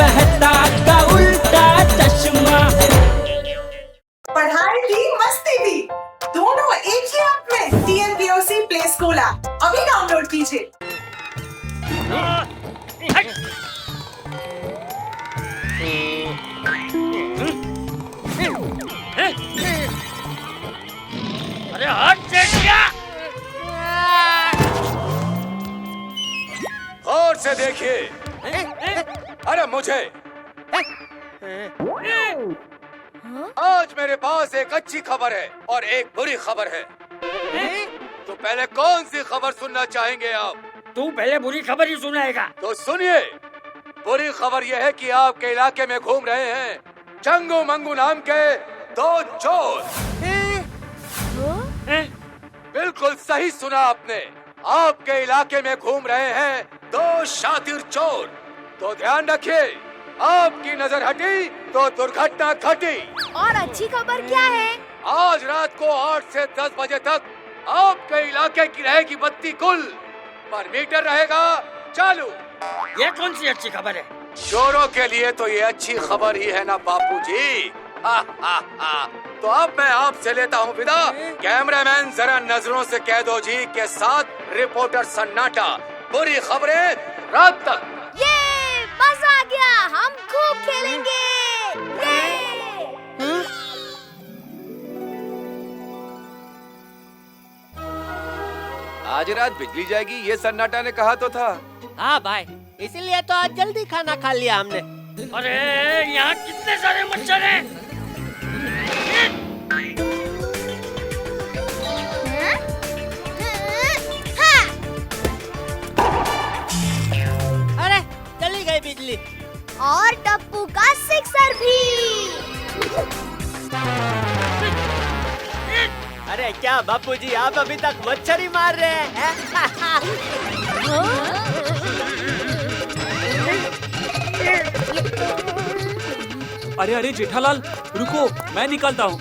मेहता का उल्टा चश्मा। पढ़ाई भी मस्ती भी दोनों एक ही ऐप में। TNPOC प्ले स्कूल ऐप अभी डाउनलोड कीजिए। अरे हट चेटिया! गौर से देखिए। अरे मुझे आज मेरे पास एक अच्छी खबर है और एक बुरी खबर है। तो पहले कौन सी खबर सुनना चाहेंगे आप? तू पहले बुरी खबर ही सुनाएगा। तो सुनिए, बुरी खबर यह है कि आपके इलाके में घूम रहे हैं चंगू मंगू नाम के दो चोर। बिल्कुल सही सुना आपने, आपके इलाके में घूम रहे हैं दो शातिर चोर। तो ध्यान रखिए, आपकी नजर हटी तो दुर्घटना घटी। और अच्छी खबर क्या है? आज रात को 8 से 10 बजे तक आपके इलाके की रहेगी बत्ती गुल, पर मीटर रहेगा चालू। ये कौन सी अच्छी खबर है? चोरों के लिए तो ये अच्छी खबर ही है ना बापूजी। तो अब मैं आपसे लेता हूँ विदा। कैमरामैन जरा नजरों से कह दो जी के साथ रिपोर्टर सन्नाटा। बुरी खबरें रात तक। ये मजा आ गया, हम खूब खेलेंगे। आज रात बिजली जाएगी, ये सन्नाटा ने कहा तो था। हाँ भाई, इसीलिए तो आज जल्दी खाना खा लिया हमने। अरे यहाँ कितने सारे मच्छर हैं? अरे चली गई बिजली। और टप्पू का सिक्सर भी। अरे क्या बापूजी, आप अभी तक मच्छर ही मार रहे हैं? अरे अरे जेठालाल रुको, मैं निकालता हूँ।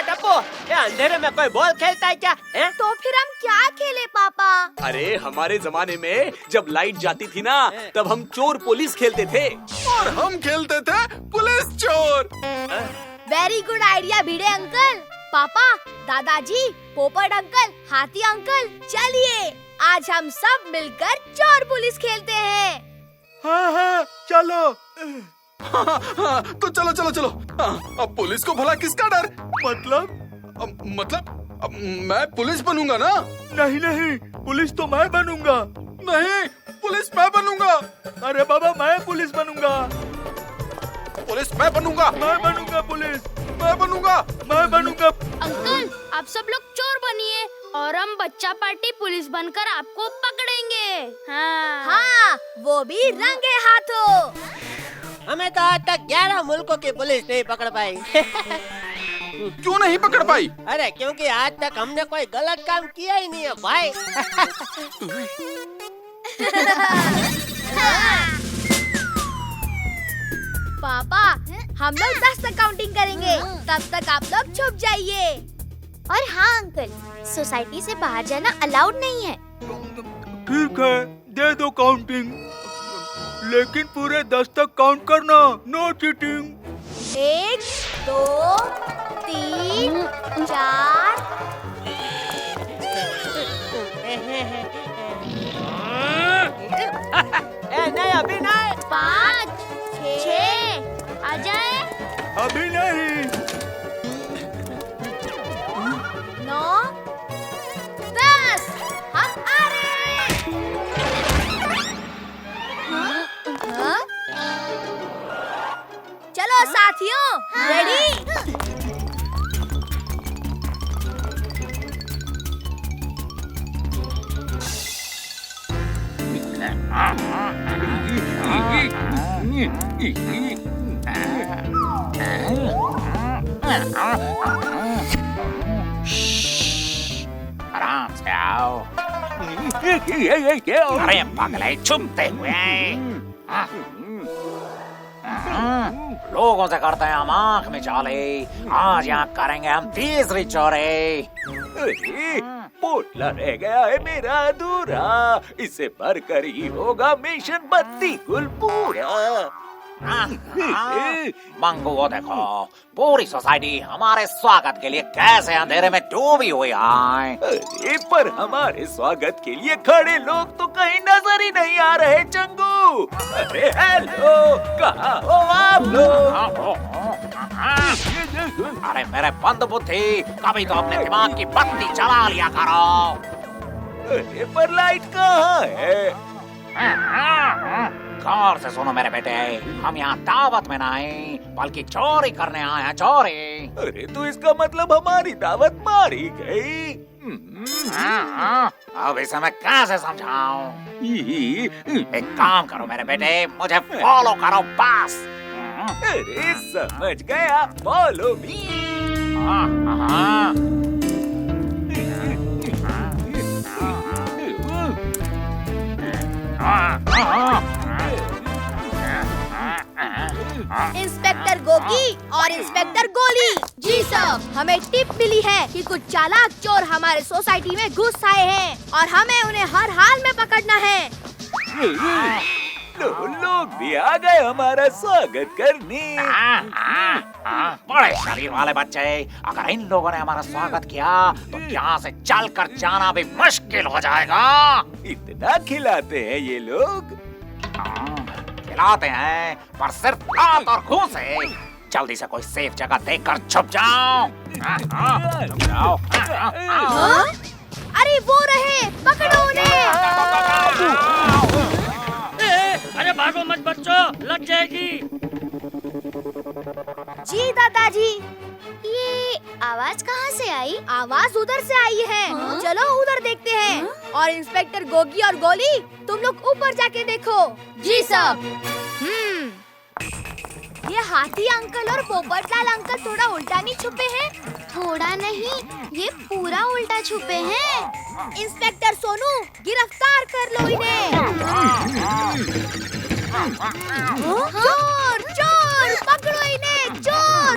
टप्पू, ये अंधेरे में कोई बॉल खेलता है क्या? है? तो फिर हम क्या खेले पापा? अरे हमारे जमाने में जब लाइट जाती थी ना, तब हम चोर पुलिस खेलते थे। और हम खेलते थे पुलिस चोर। वेरी गुड आइडिया भिड़े अंकल। पापा, दादाजी, पोपट अंकल, हाथी अंकल, चलिए आज हम सब मिलकर चोर पुलिस खेलते हैं। हाँ, चलो। तो चलो चलो चलो। अब पुलिस को भला किसका डर? मतलब मैं पुलिस बनूंगा ना? नहीं नहीं, पुलिस तो मैं बनूंगा। नहीं, पुलिस मैं बनूंगा। अरे बाबा, मैं पुलिस बनूंगा। पुलिस मैं बनूंगा। मैं बनूंगा पुलिस। मैं बनूंगा। मैं बनूंगा। अंकल, आप सब लोग चोर बनिए और हम बच्चा पार्टी पुलिस बनकर आपको पकड़ेंगे। हाँ, वो भी रंगे हाथों। हमें तो आज तक 11 मुल्कों की पुलिस नहीं पकड़ पाई। क्यों नहीं पकड़ पाई? अरे क्योंकि आज तक हमने कोई गलत काम किया ही नहीं है भाई। पापा, हम लोग 10 तक काउंटिंग करेंगे, तब तक आप लोग छुप जाइए। और हाँ अंकल, सोसाइटी से बाहर जाना अलाउड नहीं है। ठीक है, दे दो काउंटिंग, लेकिन पूरे 10 तक काउंट करना, नो चीटिंग। 1 2 3 4 नहीं अभी नहीं। 5 6 आ जाए। अभी नहीं। 9 10 हम आ रहे हैं। चलो साथियों, रेडी? आराम से आओ। अरे पगले चुमते हुए। लोगों से करते हैं हम आंख में चाले, आज यहाँ करेंगे हम तीसरी चोरी। अरे पोटला रह गया है मेरा अधूरा, इससे भरकर ही होगा मिशन बत्ती गुल पूरा। मंगू वो देखो, पूरी सोसाइटी हमारे स्वागत के लिए कैसे अंधेरे में डूबी हुई है। अरे पर हमारे स्वागत के लिए खड़े लोग तो कहीं नजर ही नहीं आ रहे चंगू। अरे हेलो, कहाँ हो आप लोग? अरे मेरे बंद बुद्धि, कभी तो अपने दिमाग की बत्ती जला लिया करो। अरे पर लाइट कहाँ है? गौर से सुनो मेरे बेटे, हम यहाँ दावत में नहीं बल्कि चोरी करने आए हैं, चोरी। अरे तो इसका मतलब हमारी दावत मारी गई। अब इसे मैं कैसे समझाऊं? एक काम करो मेरे बेटे, मुझे फॉलो करो बस। अरे समझ गया, फॉलो मी। इंस्पेक्टर गोगी और इंस्पेक्टर गोली। जी साहब, हमें टिप मिली है कि कुछ चालाक चोर हमारे सोसाइटी में घुस आए हैं और हमें उन्हें हर हाल में पकड़ना है। लोग भी आ गए हमारा स्वागत करने। बड़े शरीर वाले बच्चे, अगर इन लोगों ने हमारा स्वागत किया तो यहाँ से चलकर जाना भी मुश्किल हो जाएगा। इतना खिलाते हैं ये लोग। खिलाते हैं पर सिर्फ हाथ और घूं से। जल्दी से कोई सेफ जगह देखकर छुप जाओ। छुप जाओ। हाँ? अरे वो रहे, पकड़ो उन्हें। अरे भागो मत बच्चों, लग जाएगी। जी दादाजी, ये आवाज कहाँ से आई? आवाज उधर से आई है। चलो उधर देखते हैं। और इंस्पेक्टर गोगी और गोली, तुम लोग ऊपर जाके देखो। जी साहब। ये हाथी अंकल और पोपटलाल अंकल थोड़ा उल्टा नहीं छुपे हैं? थोड़ा नहीं, ये पूरा उल्टा छुपे हैं। इंस्पेक्टर सोनू, गिरफ्तार कर लो इन्हें। चोर चोर, पकड़ो इन्हें, चोर।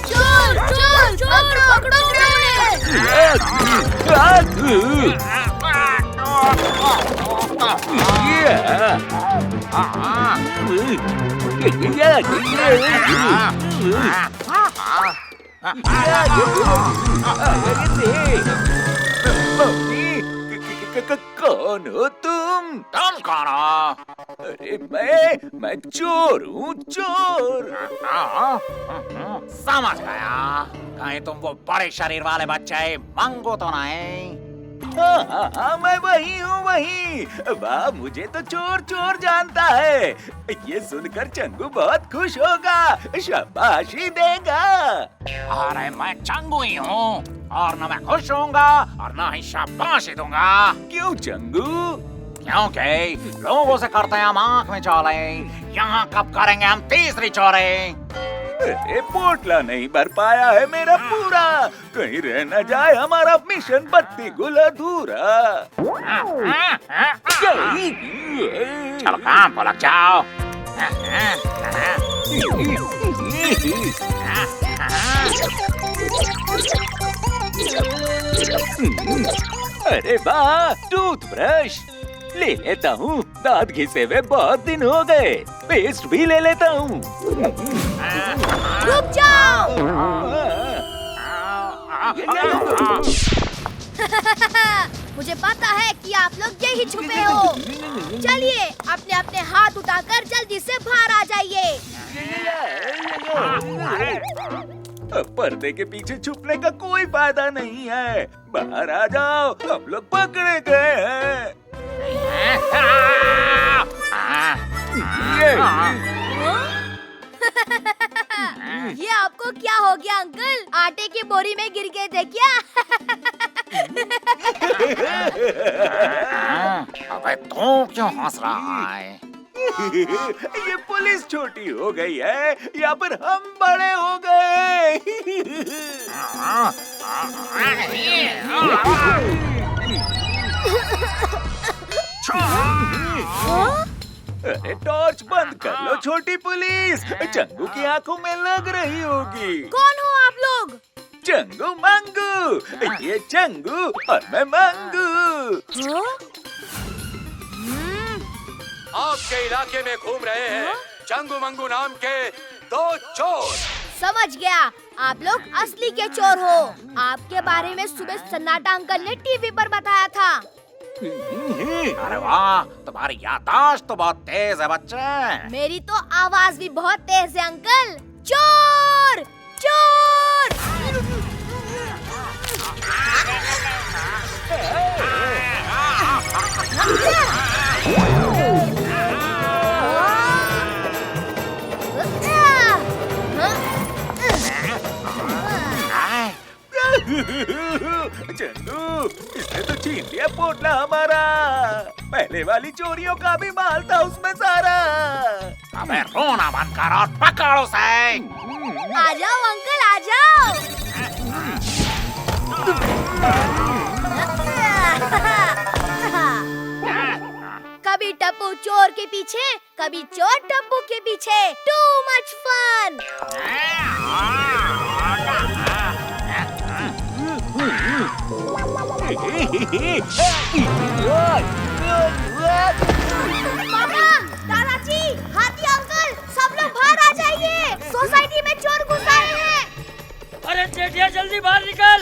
चोर चोर चोर, पकड़ो कौन हो तुम? तुम कौन हो? अरे मैं चोर हूँ, चोर। समझ गया, कहीं तुम वो बड़े शरीर वाले बच्चे मंगू तो नहीं? हाँ, मैं वही हूँ, वही। वाह, मुझे तो चोर चोर जानता है। ये सुनकर चंगू बहुत खुश होगा, शाबाशी देगा। अरे मैं चंगू ही हूँ, और न मैं खुश होऊंगा और न ही शाबाशी दूंगा। क्यों चंगू? क्योंकि लोगों से करते हैं हम आंख में चौले, यहाँ कब करेंगे हम तीसरी चोरी। अरे पोटला नहीं भर पाया है मेरा पूरा, कहीं रह न जाए हमारा मिशन बत्ती गुल अधूरा। चलो काम पर लग जाओ। अरे वाह, टूथब्रश ले लेता हूँ। दांत घिसे हुए बहुत दिन हो गए। पेस्ट भी ले लेता हूँ। रुक जाओ। मुझे पता है कि आप लोग यही छुपे हो। चलिए अपने अपने हाथ उठाकर जल्दी से बाहर आ जाइए। पर्दे के पीछे छुपने का कोई फायदा नहीं है। बाहर आ जाओ, हम लोग पकड़े गए हैं। ये आपको क्या हो गया अंकल? आटे की बोरी में गिर गए थे क्या? अबे तू क्यों हंस रहा है? ये पुलिस छोटी हो गई है या फिर हम बड़े हो गए? अरे टॉर्च बंद कर लो छोटी पुलिस। चंगू की आंखों में लग रही होगी। कौन हो आप लोग? चंगू मंगू। ये चंगू और मैं मंगू। आपके इलाके में घूम रहे हैं चंगू मंगू नाम के दो चोर। समझ गया, आप लोग असली के चोर हो। आपके बारे में सुबह सन्नाटा अंकल ने टीवी पर बताया था। अरे वाह, तुम्हारी याददाश्त तो बहुत तेज है बच्चे। मेरी तो आवाज भी बहुत तेज है अंकल। चोर चोर। चंदू, इसने तो छीन लिया पोटला हमारा। पहले वाली चोरियों का भी माल था उसमें सारा। अबे रोना बंद कर और पकड़ो उसे। आ जाओ अंकल, आ जाओ। कभी टप्पू चोर के पीछे, कभी चोर टप्पू के पीछे। Too much fun. पापा, दादाजी, हाथी अंकल, सब लोग बाहर आ जाइए। सोसाइटी में चोर घुस आए हैं। अरे जेठिया जल्दी बाहर निकल,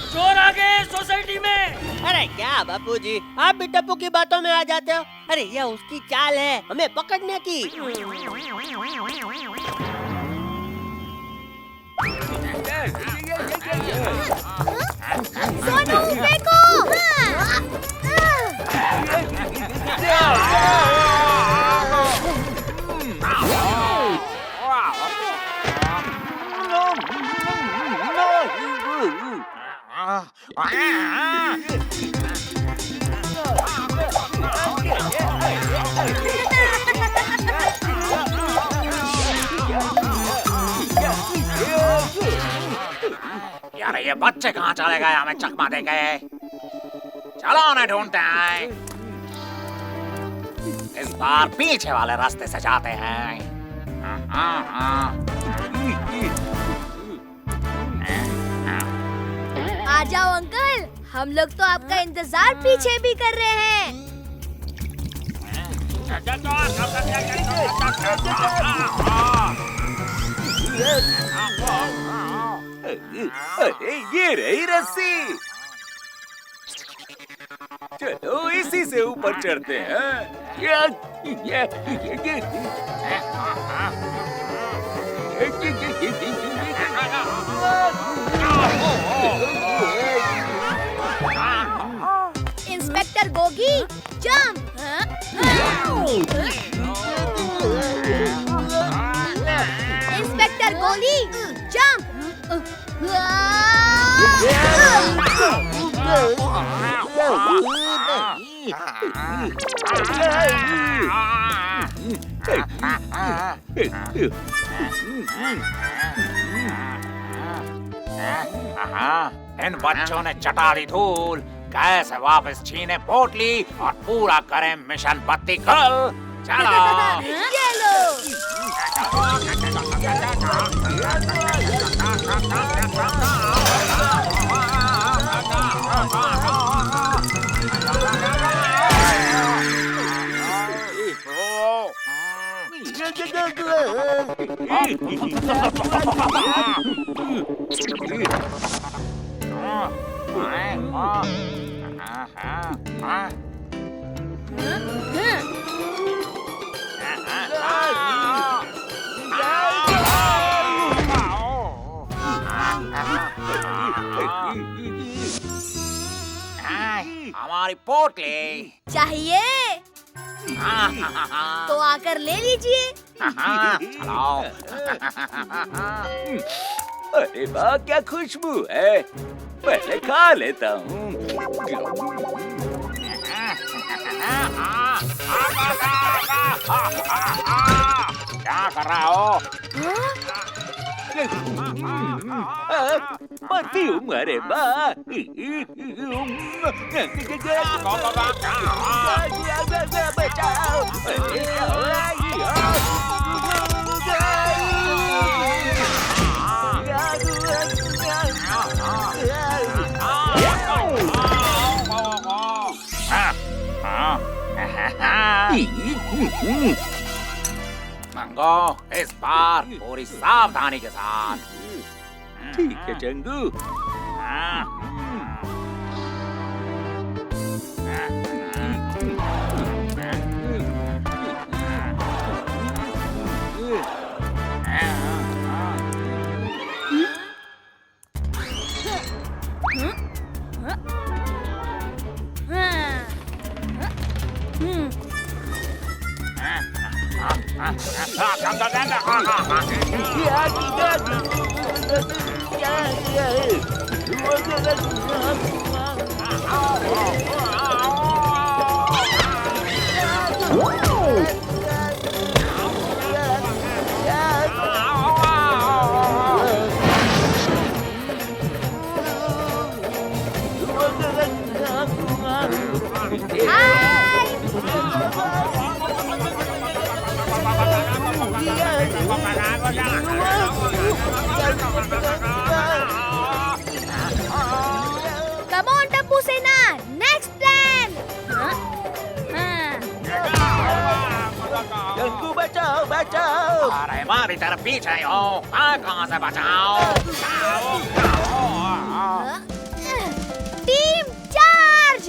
चोर आ गए सोसाइटी में। अरे क्या बापूजी, आप भी टप्पू की बातों में आ जाते हो। अरे यह उसकी चाल है हमें पकड़ने की। सोनू फेंको। यार ये बच्चे कहाँ चले गए? हमें चकमा दे गए। चलो उन्हें ढूंढते हैं। इस बार पीछे वाले रास्ते से जाते हैं। आ जाओ अंकल, हम लोग तो आपका इंतजार पीछे भी कर रहे हैं। अरे ये रही रस्सी। चलो इसी से ऊपर चढ़ते हैं। Inspector Gogi, jump. इंस्पेक्टर गोली, जंप। इन बच्चों ने चटा दी धूल। कैसे वापस छीने पोटली और पूरा करें मिशन बत्ती कल। चलो ये लो। हमारी पोटली। चाहिए तो आकर ले लीजिए। चलो। अरे वाह, क्या खुशबू है। पहले खा लेता हूँ। क्या कर रहा हो? परफ्यूम, अरे वाह। मंगो, इस बार पूरी सावधानी के साथ। ठीक है Changu. Come on, Tappu Sena. Next plan. Changu बचाओ बचाओ। अरे हमारी तरफ पीछे हो, कहाँ से बचाओ? Team charge.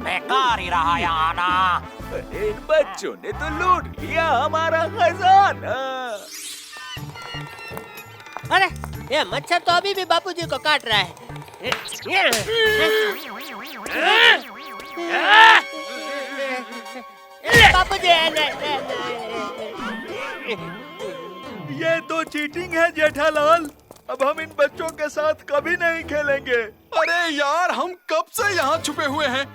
बेकार ही रहा यहाँ आना। इन बच्चों ने तो लूट लिया हमारा खजाना। अरे ये मच्छर तो अभी भी बापूजी को काट रहा है। बापूजी ये तो चीटिंग है जेठालाल। अब हम इन बच्चों के साथ कभी नहीं खेलेंगे। अरे यार, हम कब से यहाँ छुपे हुए हैं,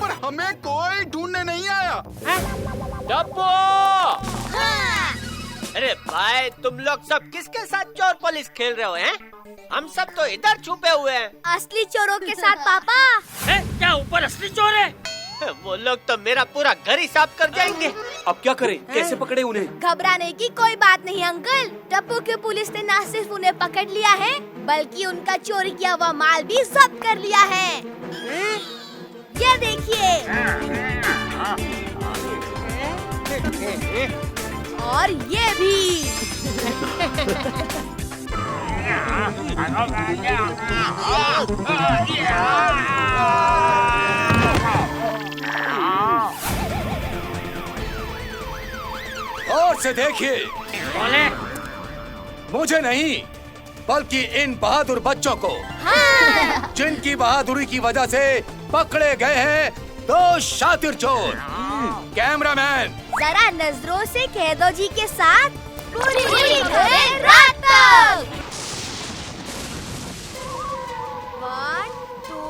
पर हमें कोई ढूंढने नहीं आया। टप्पू! अरे भाई, तुम लोग सब किसके साथ चोर पुलिस खेल रहे हो हैं? हम सब तो इधर छुपे हुए हैं। असली चोरों के साथ पापा। क्या ऊपर असली चोर है? वो लोग तो मेरा पूरा घर ही साफ कर जाएंगे। अब क्या करें? कैसे पकड़े उन्हें? घबराने की कोई बात नहीं अंकल। टप्पू की पुलिस ने न सिर्फ उन्हें पकड़ लिया है, बल्कि उनका चोरी किया हुआ माल भी जब्त कर लिया है। ये देखिए। और ये भी। और से देखिए। बोले मुझे नहीं, बल्कि इन बहादुर बच्चों को, हाँ। जिनकी बहादुरी की वजह से पकड़े गए हैं दो शातिर चोर। कैमरामैन, जरा नजरों से कैदो जी के साथ पूरी रात तक। 1, 2,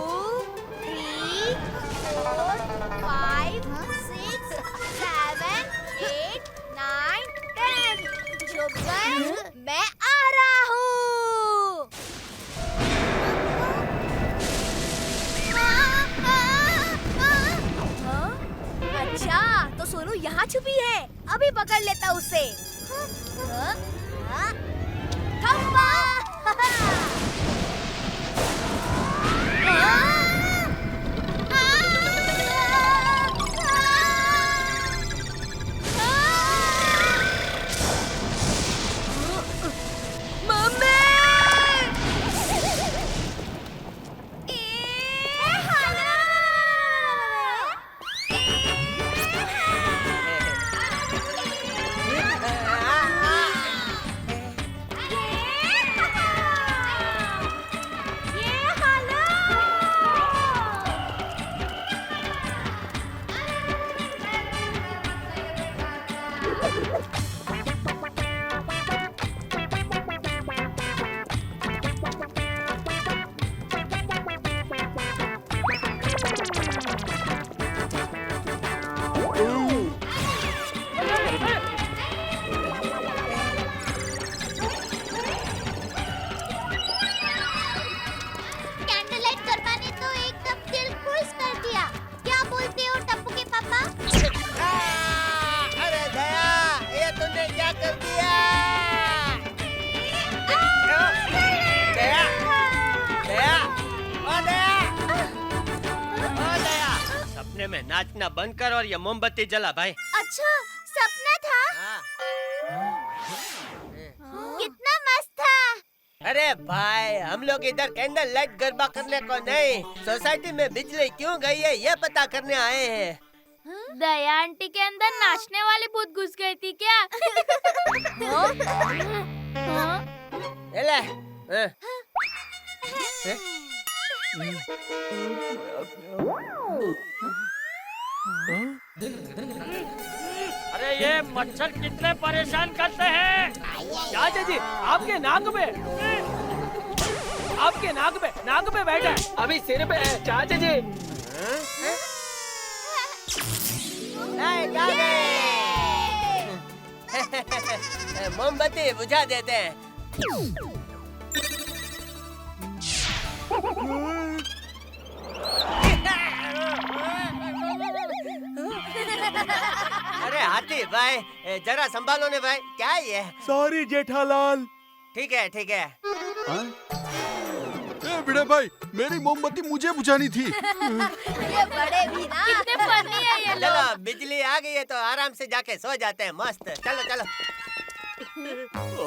छुपी है, अभी पकड़ लेता उसे। खम्बा! में नाचना बंद कर और ये मोमबत्ती जला भाई। अच्छा, सपना था? कितना मस्त था। अरे भाई, हम लोग इधर कैंडल लाइट गरबा करने को नहीं, सोसाइटी में बिजली क्यों गई है ये पता करने आए हैं। दया आंटी के अंदर नाचने वाली भूत घुस गई थी क्या? ले। अरे ये मच्छर कितने परेशान करते हैं। चाचा जी, आपके नाक पे बैठा है, अभी सिर पे है चाचा जी। मोमबत्ती बुझा देते हैं। अरे हाथी भाई, जरा संभालो ने भाई, क्या ये? सॉरी जेठालाल। ठीक है ठीक है। बड़े भाई, मेरी मोमबत्ती मुझे बुझानी थी। ये बड़े भी ना कितने फनी है ये लोग। चलो, बिजली आ गई है तो आराम से जाके सो जाते हैं। मस्त, चलो चलो।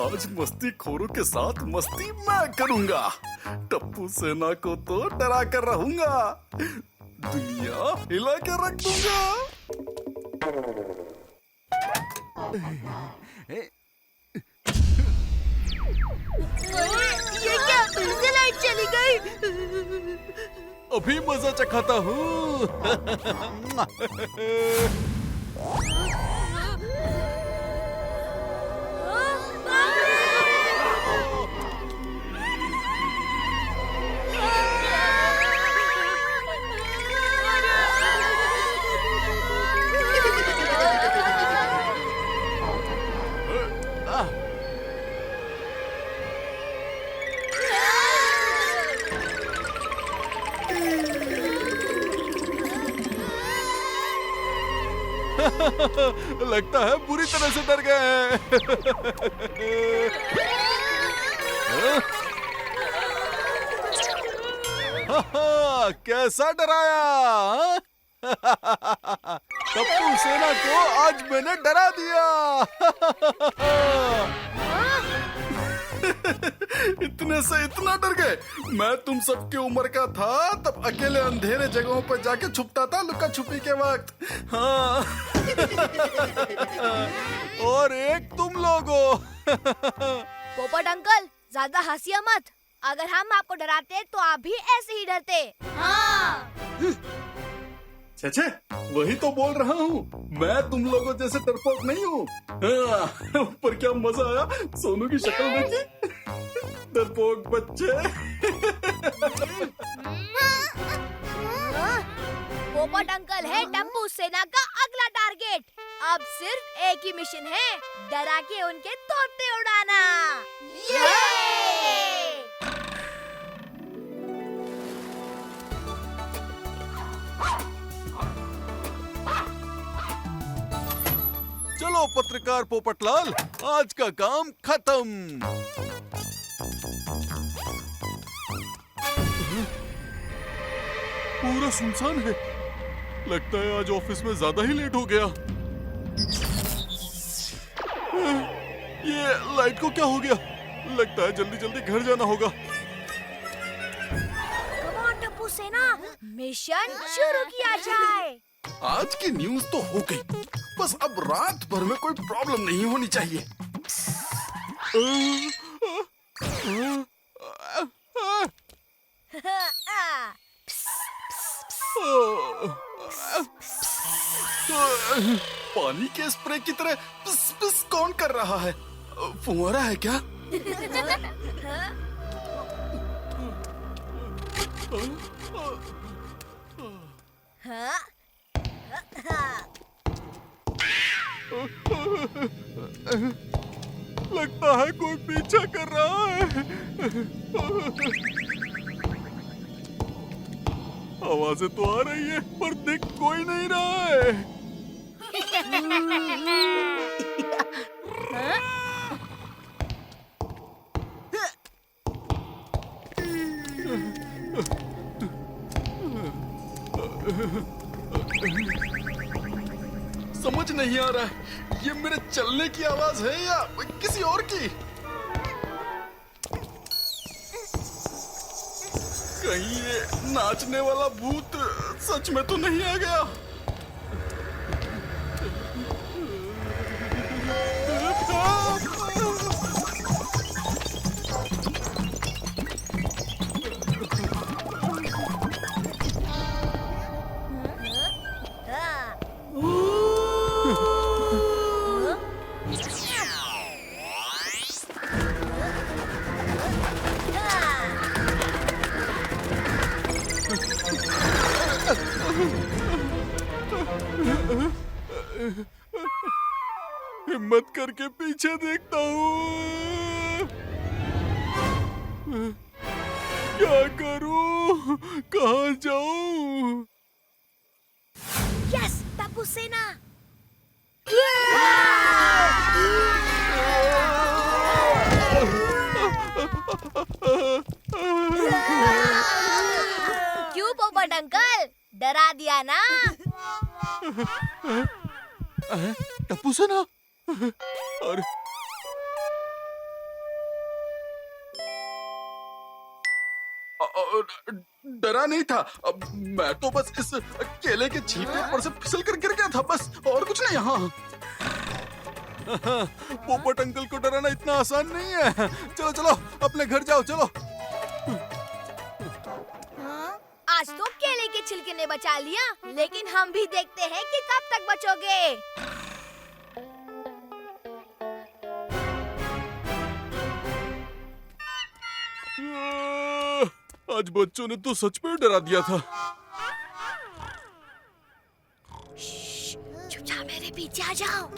आज मस्ती खोरों के साथ मस्ती मैं करूंगा। टप्पू सेना को तो डरा कर रहूंगा, दुनिया हिला के रख दूंगा। ये क्या, फिर से लाइट चली गई? अभी मजा चखाता हूँ। लगता है बुरी तरह से डर गए हैं। कैसा डराया? टप्पू सेना को आज मैंने डरा दिया। इतने से इतना डर गए? मैं तुम सबकी उम्र का था तब अकेले अंधेरे जगहों पर जाके छुपता था लुका छुपी के वक्त। हाँ। और एक तुम लोगों। पोपट अंकल, ज्यादा हंसिया मत। अगर हम आपको डराते तो आप भी ऐसे ही डरते। हाँ। छे, वही तो बोल रहा हूँ, मैं तुम लोगों जैसे डरपोक नहीं हूँ। पर क्या मजा आया सोनू की शक्ल देखी। डरपोक बच्चे। पोपट अंकल है टप्पू सेना का अगला टारगेट। अब सिर्फ एक ही मिशन है, डरा के उनके तोते उड़ाना। ये! लो पत्रकार पोपटलाल, आज का काम खत्म। पूरा सुनसान है। लगता है आज ऑफिस में ज्यादा ही लेट हो गया। ये लाइट को क्या हो गया? लगता है जल्दी जल्दी घर जाना होगा। कम ऑन टप्पू सेना, मिशन शुरू किया जाए। आज की न्यूज़ तो हो गई, बस अब रात भर में कोई प्रॉब्लम नहीं होनी चाहिए। पानी के स्प्रे की तरह पिस पिस कौन कर रहा है? फुहारा है क्या? लगता है कोई पीछा कर रहा है। आवाजें तो आ रही है पर दिख कोई नहीं रहा है। समझ नहीं आ रहा है ये मेरे चलने की आवाज है या किसी और की। कहीं ये नाचने वाला भूत सच में तो नहीं आ गया? हिम्मत करके पीछे देखता हूँ। क्या करूँ? कहाँ जाऊँ? यस, टप्पू सेना। क्यों पोपट अंकल, डरा दिया ना? टप्पू सेना? अरे डरा नहीं था, मैं तो बस इस केले के छिलके पर से फिसल कर गिर गया था, बस और कुछ नहीं। हाँ, पोपट अंकल को डराना इतना आसान नहीं है। चलो चलो अपने घर जाओ, चलो। आज तो केले के छिलके ने बचा लिया, लेकिन हम भी देखते हैं कि कब तक बचोगे। आज बच्चों ने तो सच में डरा दिया था। चुपचाप मेरे पीछे आ जाओ।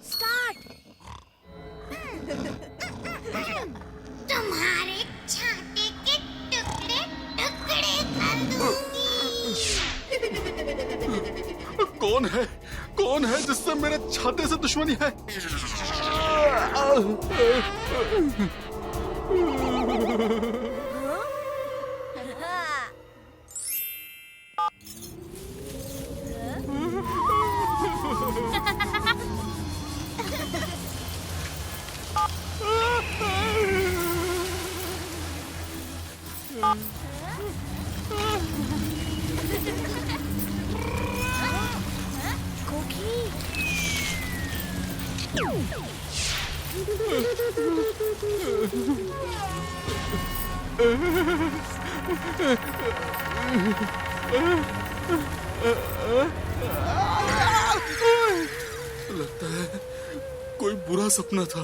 स्टार्ट। तुम्हारे छाते के टुकड़े टुकड़े कर दूंगी। कौन है? कौन है जिससे मेरे छाते से दुश्मनी है? लगता है कोई बुरा सपना था।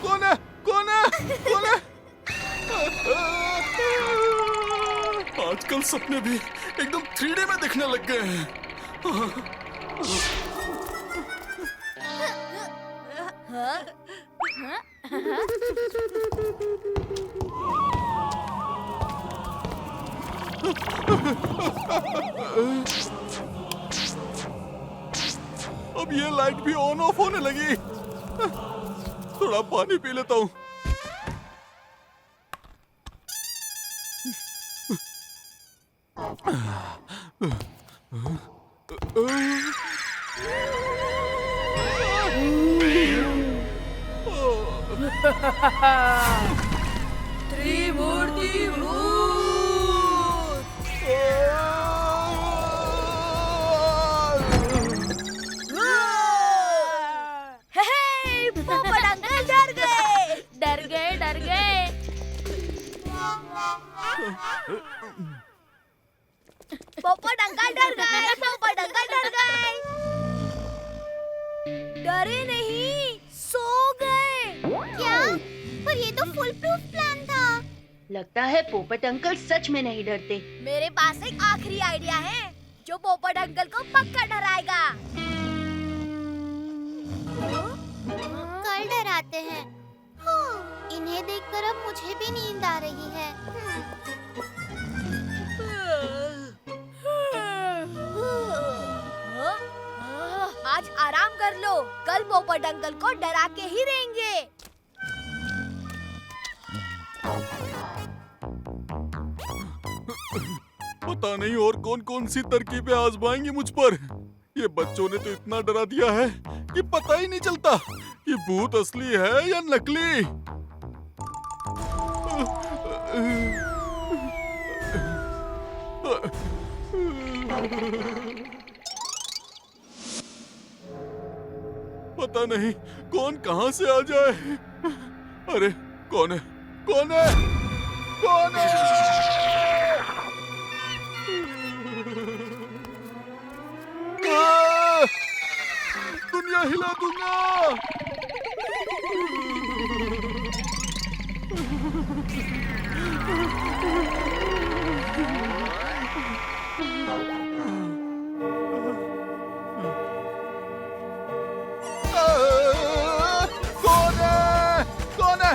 कौन है? कौन है? कौन है? आजकल सपने भी एकदम 3D में दिखने लग गए हैं। अब ये लाइट भी ऑन ऑफ होने लगी। थोड़ा पानी पी लेता हूँ। त्रिमूर्ति पोपट अंकल डर गए। पोपट अंकल डर गए। डरे नहीं, सो गए। क्या? पर ये तो फुल प्रूफ प्लान था। लगता है पोपट अंकल सच में नहीं डरते। मेरे पास एक आखिरी आइडिया है जो पोपट अंकल को पक्का डराएगा। कल डराते हैं। इन्हें देखकर अब मुझे भी नींद आ रही है। आज आराम कर लो, कल पोपट अंकल को डरा के ही रहेंगे। पता नहीं और कौन कौन सी तरकीबें आजमाएंगे मुझ पर। ये बच्चों ने तो इतना डरा दिया है कि पता ही नहीं चलता ये भूत असली है या नकली। पता नहीं कौन कहां से आ जाए। अरे कौन है? कौन है? कौन है? दुनिया हिला दूंगा। कौन है? कौन है?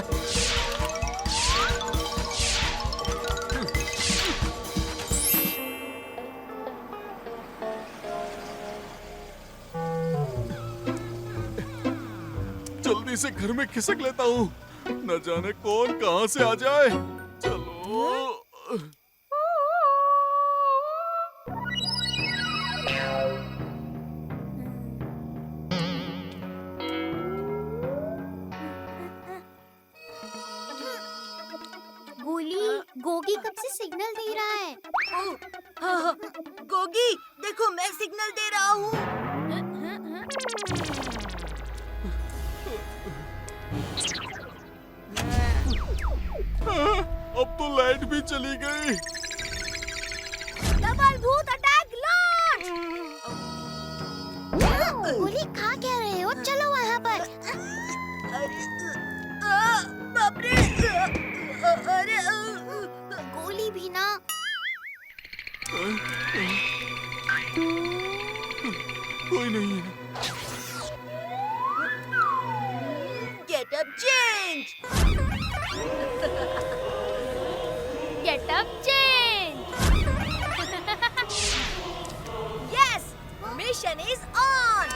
जल्दी से घर में खिसक लेता हूँ, न जाने कौन कहां से आ जाए। चलो। गोगी कब से सिग्नल दे रहा है। हाँ, गोगी देखो मैं सिग्नल दे रहा हूँ। अब तो लाइट भी चली गई। डबल भूत अटैक लॉन्च। गोली खा क्या रहे हो? चलो वहाँ पर। बाप रे। अरे गोली भी ना। कोई नहीं है। Get up change. Get up change. Yes, mission is on.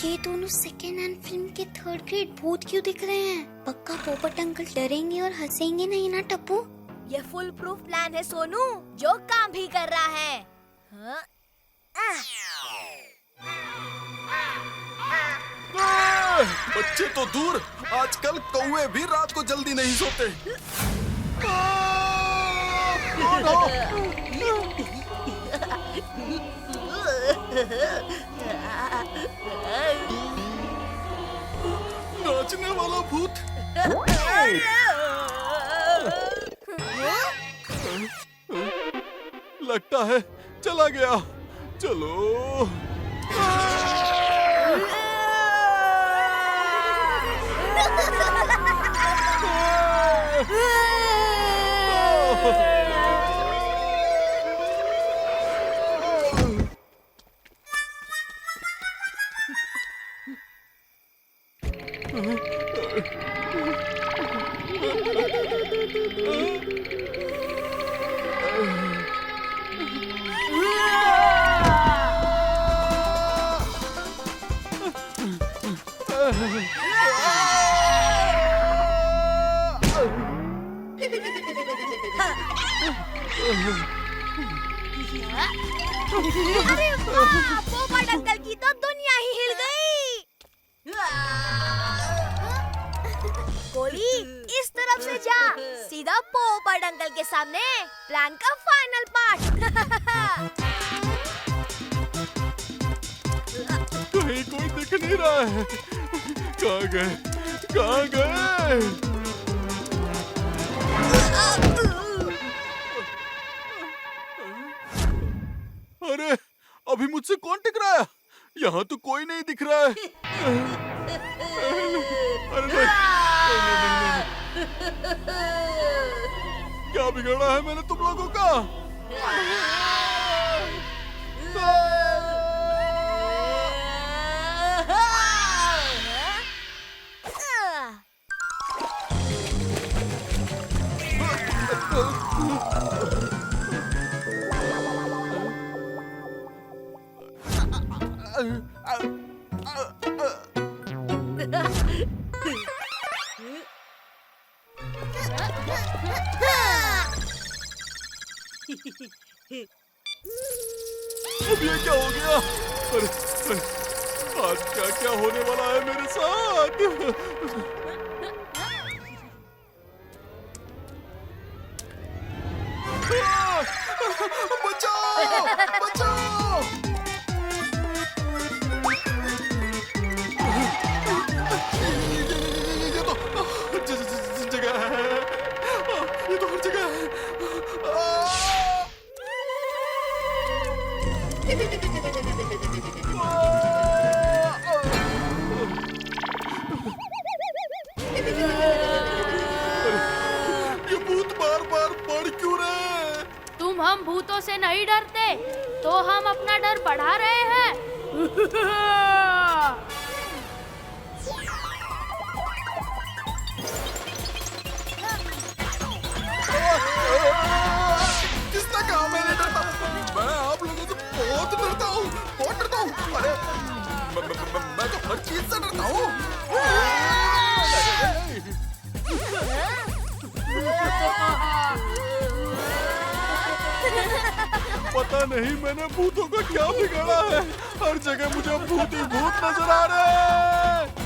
ये दोनों सेकेंड हैंड फिल्म के थर्ड ग्रेड भूत क्यों दिख रहे हैं? पक्का पोपट अंकल डरेंगे और हंसेंगे नहीं ना टप्पू? ये फुल प्रूफ प्लान है सोनू, जो काम भी कर रहा है। हाँ? बच्चे तो दूर, आजकल कौवे भी रात को जल्दी नहीं सोते। नाचने वाला भूत। लगता है चला गया। चलो। अरे वाह, पोपट अंकल की तो दुनिया ही हिल गई। गोली इस तरफ से जा, सीधा पोपट अंकल के सामने। प्लान का फाइनल पार्ट। कहीं कोई दिख नहीं रहा है। कहाँ गए? कहाँ गए? अरे अभी मुझसे कौन टिक रहा है? यहाँ तो कोई नहीं दिख रहा है। अरे नहीं। क्या बिगड़ा है मैंने तुम लोगों का? अब ये क्या हो गया? अरे आज क्या होने वाला है मेरे साथ? बचाओ! बचाओ! ये तो जगह है। ये तो हर जगह है। ये भूत बार-बार बढ़ क्यों रहे? तुम हम भूतों से नहीं डरते, तो हम अपना डर बढ़ा रहे हैं। किसने कहा मैं नहीं डरता? मैं आप लोगों से बहुत डरता हूँ, बहुत डरता हूँ। अरे मैं तो हर चीज से डरता हूँ। पता नहीं मैंने भूतों को क्या बिगाड़ा है। हर जगह मुझे भूत ही भूत नजर आ रहे हैं।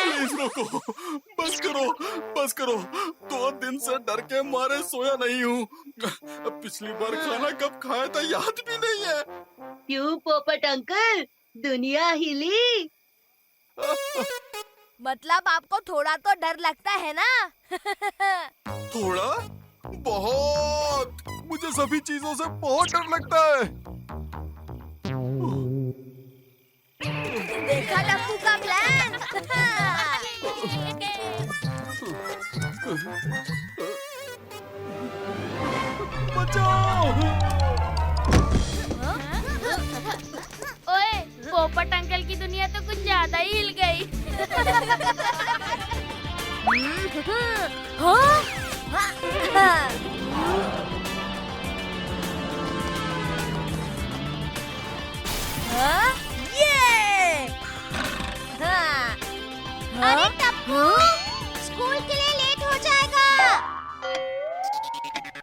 प्लीज रोको, बस करो, बस करो। 2 दिन से डर के मारे सोया नहीं हूँ। पिछली बार खाना कब खाया था याद भी नहीं है। क्यों पोपट अंकल, दुनिया हिली? मतलब आपको थोड़ा तो डर लगता है ना? थोड़ा? बहुत। मुझे सभी चीजों से बहुत डर लगता है। देखा टप्पू का प्लान? बचाओ! ओए, पोपट अंकल की दुनिया तो कुछ ज्यादा ही हिल गई। अरे टप्पू, स्कूल के लिए लेट हो जाएगा।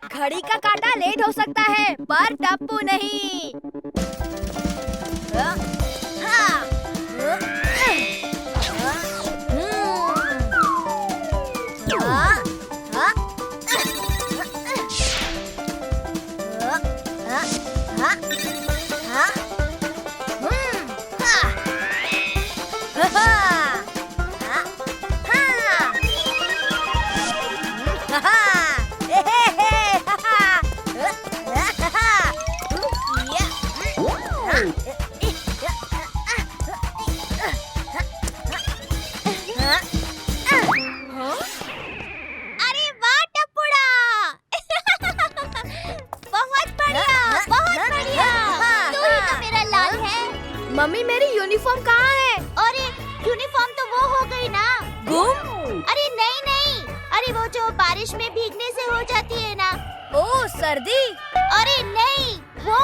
घड़ी का काटा लेट हो सकता है, पर टप्पू नहीं। मम्मी मेरी यूनिफॉर्म कहाँ है? अरे यूनिफॉर्म तो वो हो गई ना, गुम? अरे नहीं नहीं, अरे वो जो बारिश में भीगने से हो जाती है ना, सर्दी? अरे नहीं, वो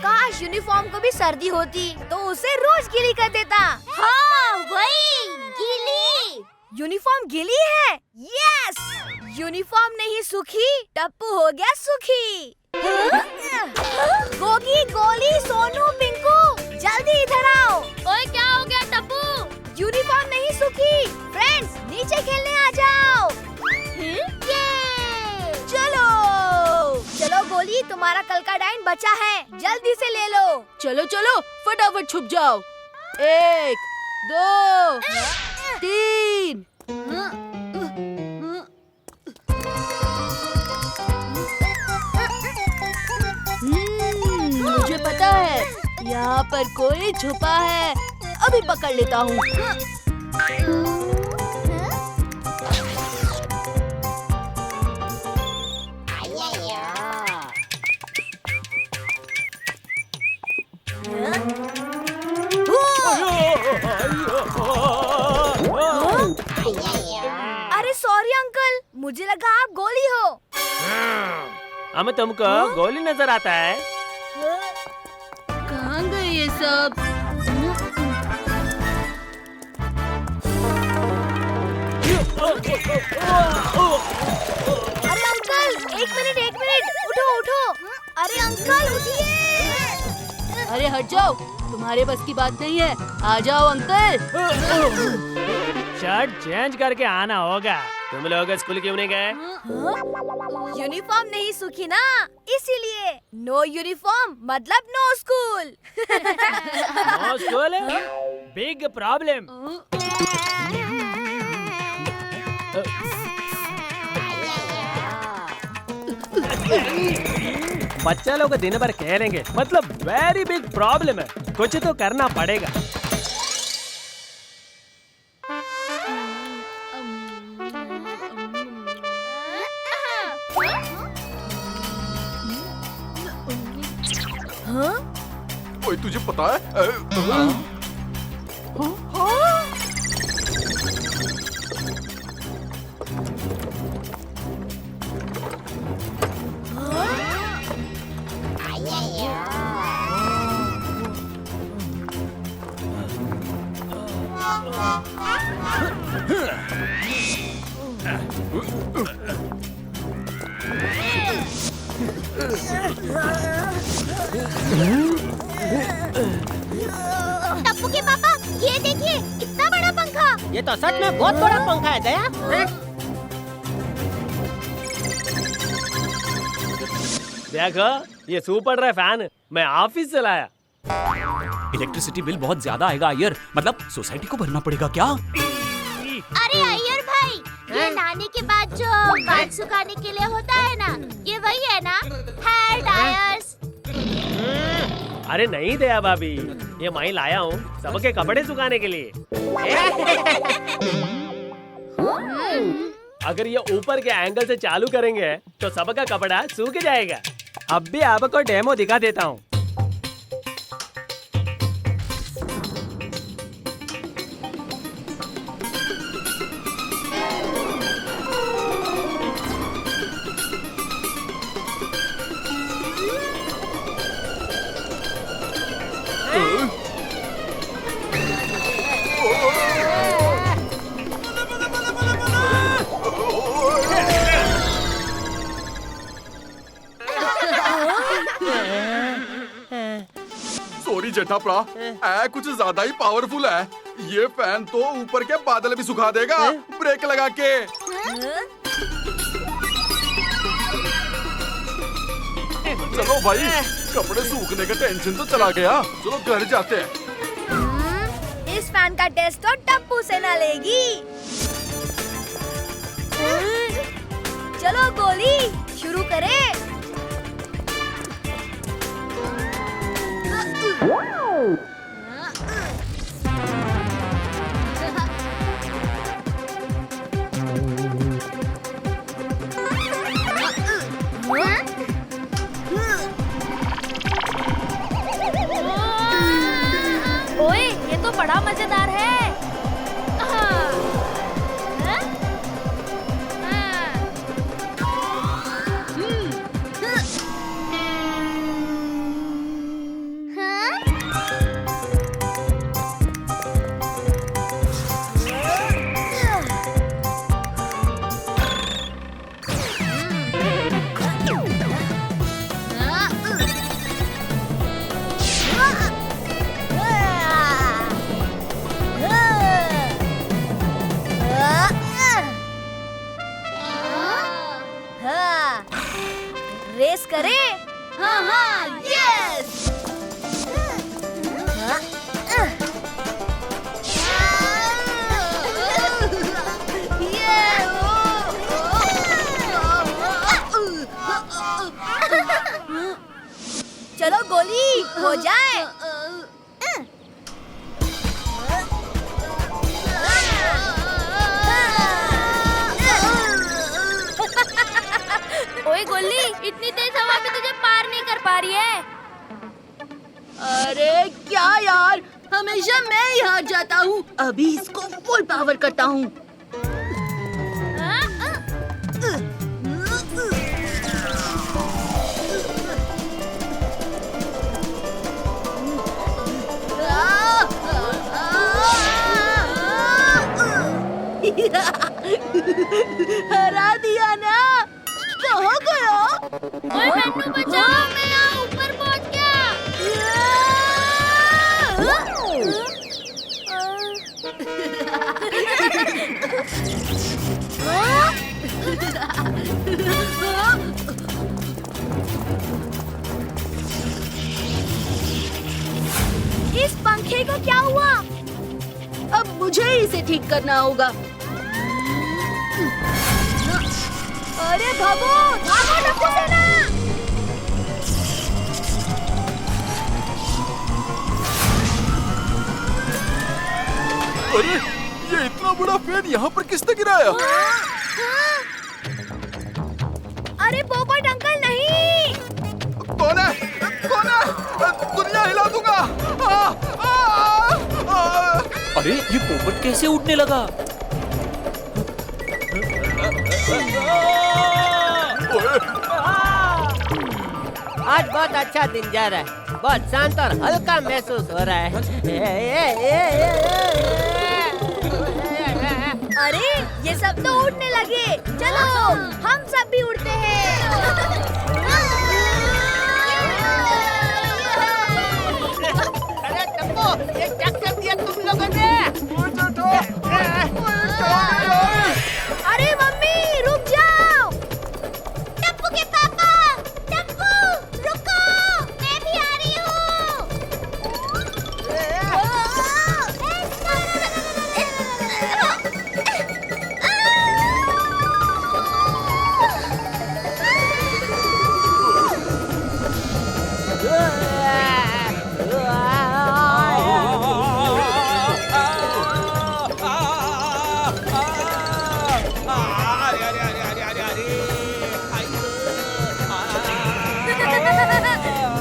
काश यूनिफॉर्म को भी सर्दी होती तो उसे रोज गीली कर देता। हाँ वही, गीली। यूनिफॉर्म गीली है? यस। यूनिफॉर्म नहीं सूखी, टप्पू हो गया सुखी। गोगी, गोली, सोनू, पिंकू, जल्दी इधर आओ। ओए क्या हो गया टप्पू? यूनिफॉर्म नहीं सूखी। फ्रेंड्स नीचे खेलने आ जाओ। चलो चलो गोली, तुम्हारा कल का डाइन बचा है, जल्दी से ले लो। चलो चलो फटाफट छुप जाओ। 1 2 3। मुझे पता है यहाँ पर कोई छुपा है, अभी पकड़ लेता हूँ। अरे सॉरी अंकल, मुझे लगा आप गोली हो। हमें तुमको गोली नजर आता है। कहाँ गए ये सब? अरे अंकल, एक मिनट, उठो उठो। अरे अंकल उठिए। अरे हट जाओ, तुम्हारे बस की बात नहीं है। आ जाओ अंकल। शर्ट चेंज करके आना होगा। तुम लोग स्कूल क्यों नहीं गए? यूनिफॉर्म नहीं सूखी ना, इसीलिए। नो यूनिफॉर्म मतलब no school. No school? Big problem. बच्चा लोग दिन भर खेलेंगे मतलब वेरी बिग प्रॉब्लम है, कुछ तो करना पड़ेगा। ओए तुझे पता है? टप्पू के पापा, ये देखिए इतना बड़ा पंखा। ये तो सच में बहुत बड़ा पंखा है दया। देखो ये सुपर है फैन, मैं ऑफिस से लाया। इलेक्ट्रिसिटी बिल बहुत ज्यादा आएगा अय्यर, मतलब सोसाइटी को भरना पड़ेगा क्या? अरे अय्यर भाई, ये नहाने के बाद जो बाल सुखाने के लिए होता है ना, ये वही है ना, हेयर ड्रायर्स। अरे नहीं दया भाभी, ये मैं लाया हूँ सबके कपड़े सुखाने के लिए। अगर ये ऊपर के एंगल से चालू करेंगे तो सबका कपड़ा सूख जाएगा। अब भी आपको डेमो दिखा देता हूँ। सॉरी जेठापड़ा, ऐ कुछ ज्यादा ही पावरफुल है। ये फैन तो ऊपर के बादल भी सुखा देगा, ब्रेक लगा के। चलो भाई, कपड़े सूखने का टेंशन तो चला गया, चलो घर जाते हैं। इस फैन का टेस्ट तो टप्पू से ना लेगी। चलो गोली शुरू करें। ओए, ये तो बड़ा मजेदार है। रेस करें? हाँ हाँ, यस। चलो गोली हो जाए। ओए गोली, इतनी तेज हवा में तुझे पार नहीं कर पा रही है। अरे क्या यार, हमेशा मैं ही हार जाता हूँ। अभी इसको फुल पावर करता हूँ। हरा दिया ना। कहाँ गया? ओए मैनू बचाओ, मैं यहाँ ऊपर पहुँच इस पंखे को क्या हुआ? अब मुझे ही इसे ठीक करना होगा। अरे भागो भागो टप्पू सेना! अरे ये इतना बड़ा फैन यहाँ पर किसने गिराया? अरे पोपट अंकल नहीं! कौन है? कौन है? दुनिया हिला दूंगा! अरे ये पोपट कैसे उड़ने लगा? आज बहुत अच्छा दिन जा रहा है, बहुत शांत और हल्का महसूस हो रहा है। अरे ये सब तो उड़ने लगे, चलो हम सब भी उड़ते हैं। अरे टप्पू, ये क्या कर दिया तुम लोगों ने? अरे मम्मी रुक जाओ! टप्पू के पापा, टप्पू रुको, मैं भी आ रही हूँ।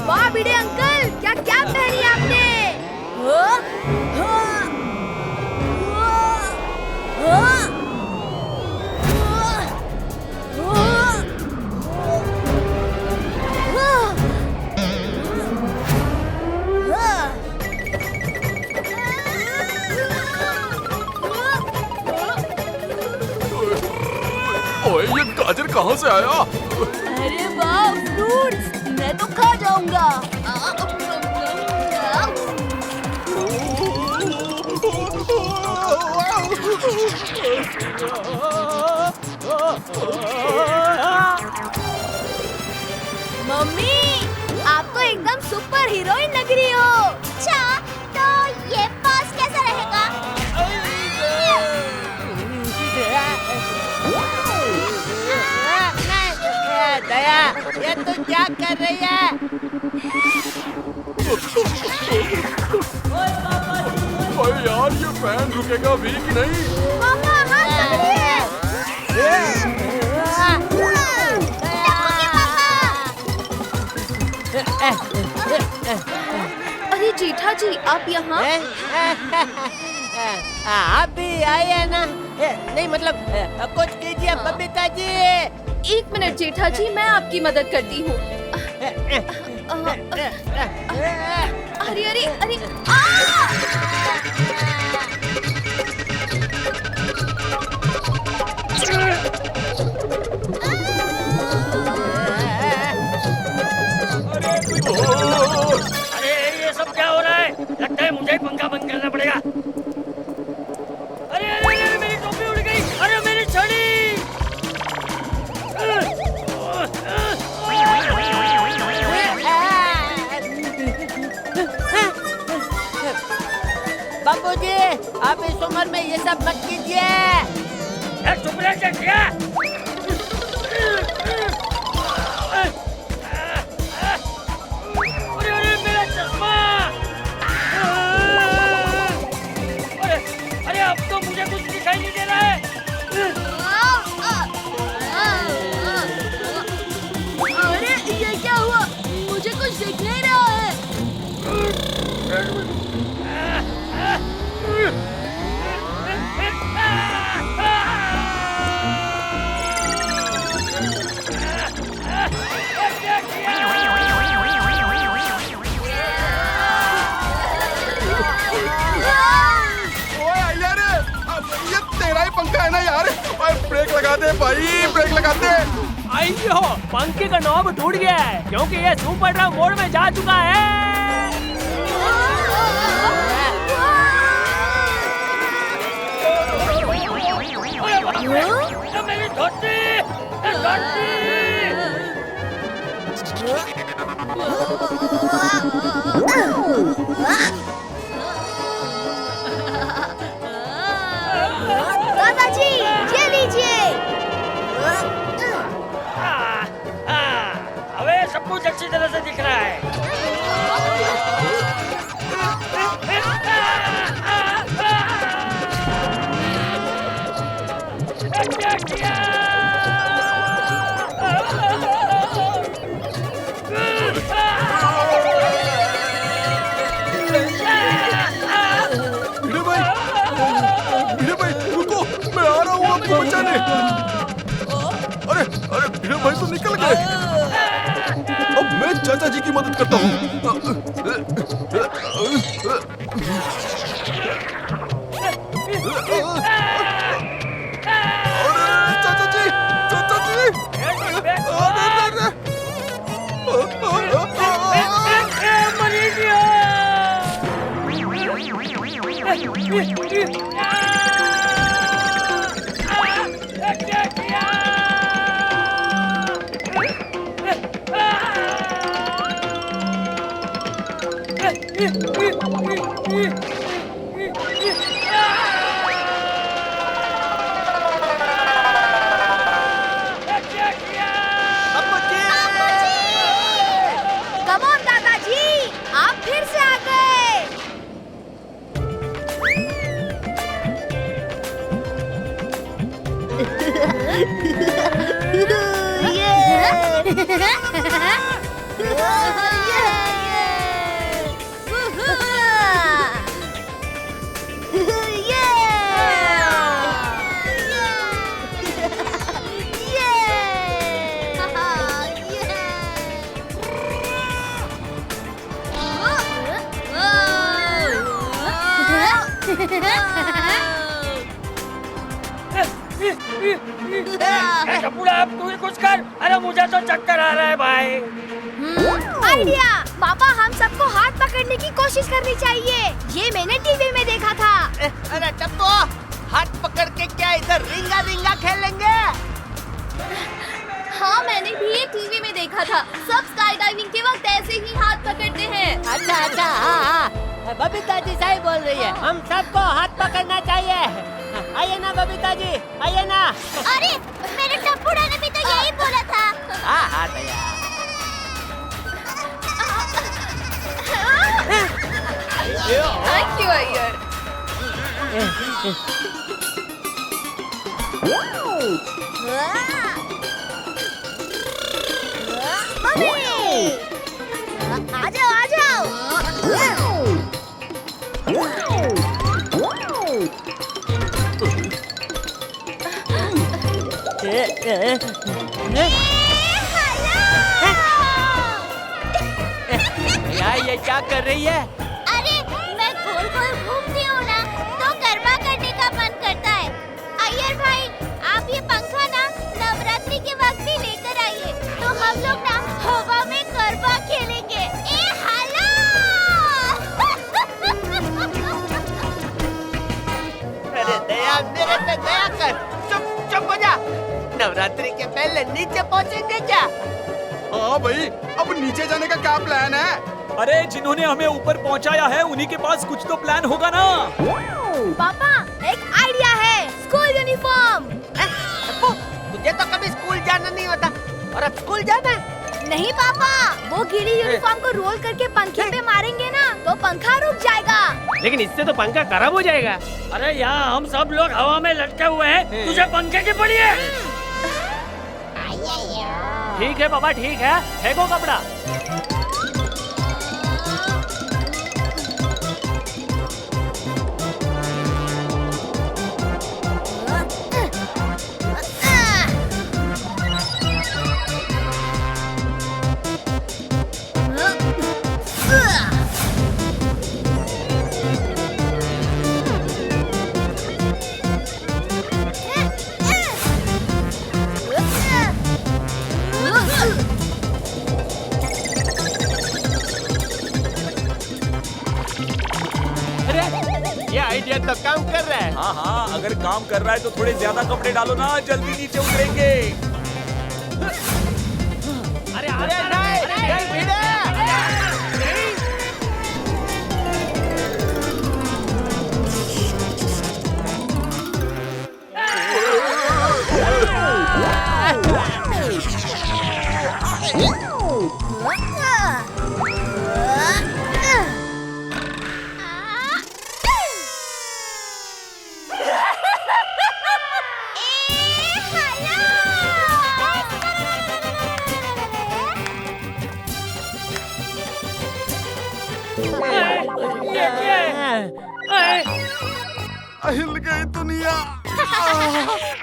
वाह भिड़े अंकल, क्या क्या पहनी आपने? ओए ये गाजर कहाँ से आया? अरे वाह, फ्रूट्स! मैं तो खा जाऊंगा। मम्मी आप तो एकदम सुपर हीरोइन लग रही हो। अच्छा तो ये पास कैसा रहेगा? दया, ये तू क्या कर रही है? ओए यार ये फैन रुकेगा भी कि नहीं? पापा हाथ पकड़िए। अरे जेठा जी, आप यहाँ? आप भी आए हैं ना? नहीं मतलब कुछ कीजिए बबीता जी। एक मिनट जेठा जी, मैं आपकी मदद करती हूँ। अरे अरे अरे अरे ये सब क्या हो रहा है? लगता है मुझे ही पंखा बंद करना पड़ेगा। अरे अरे अरे मेरी टोपी उड़ गई। अरे मेरी छड़ी! आप इस उम्र में ये सब मत कीजिए। चुप रह क्या? अरे मेरा चश्मा! अरे अब तो मुझे कुछ दिखाई नहीं दे रहा है। अरे ये क्या हुआ? मुझे कुछ दिख नहीं रहा है। ओए यार, ये तेरा ही पंखा है ना यार? ब्रेक लगा दे भाई, ब्रेक लगा दे। आइयो, पंखे का नॉब टूट गया है क्योंकि ये सुपर ड्राइव मोड में जा चुका है। मेरी धोती! धोती! दादाजी, ये लीजिए। अबे सब कुछ अच्छी तरह से दिख रहा है। भिड़े भाई रुको, मैं आ रहा हूँ आपको बचाने। अरे अरे भिड़े भाई तो निकल गए। अब मैं चाचा जी की मदद करता हूँ। चाचा जी, चाचा जी, कम ऑन दादाजी, आप फिर से आ गए। अब तू ही कुछ कर। अरे मुझे तो चक्कर आ रहा है भाई। आइडिया, पापा हम सबको हाथ पकड़ने की कोशिश करनी चाहिए। ये मैंने टीवी में देखा था। अरे टप्पू, हाथ पकड़ के क्या इधर रिंगा रिंगा खेलेंगे? हाँ, मैंने भी ये टीवी में देखा था। सब स्काई डाइविंग के वक्त ऐसे ही हाथ पकड़ते हैं। अच्छा अच्छा, हाँ, बबीता जी सही बोल रही है। हम सबको हाथ पकड़ना चाहिए। आइए ना बबीता जी, आइए ना। अरे मेरे टप्पूड़ा ने भी तो यही बोला था। हाँ हाँ भैया। Thank you Iyer. आ जाओ आ जाओ। यार ये क्या कर रही है? अरे मैं गोल गोल घूमती हूँ ना, तो गरबा करने का मन करता है। अय्यर भाई, आप ये पंखा ना नवरात्रि के वक्त भी लेकर आइए, तो हम लोग ना हवा में गरबा खेलेंगे। ए हाला! अरे दया, मेरे पे दया कर। चुप चुप हो जा। नवरात्रि के पहले नीचे पहुँचेंगे क्या? हाँ भाई, अब नीचे जाने का क्या प्लान है? अरे जिन्होंने हमें ऊपर पहुंचाया है उन्हीं के पास कुछ तो प्लान होगा ना। पापा एक आइडिया है, स्कूल यूनिफॉर्म। तुझे तो कभी स्कूल जाना नहीं होता और अब स्कूल जाना है? नहीं पापा, वो गीली यूनिफॉर्म को रोल करके पंखे पे मारेंगे ना तो पंखा रुक जाएगा। लेकिन इससे तो पंखा खराब हो जाएगा। अरे यहाँ हम सब लोग हवा में लटके हुए हैं, तुझे पंखे की पड़ी है। ठीक है पापा, ठीक है, फेंको कपड़ा। ये आइडिया तो काम कर रहा है। हाँ हाँ, अगर काम कर रहा है तो थोड़े ज्यादा कपड़े डालो ना, जल्दी नीचे उतरेंगे। अरे हिल गई दुनिया।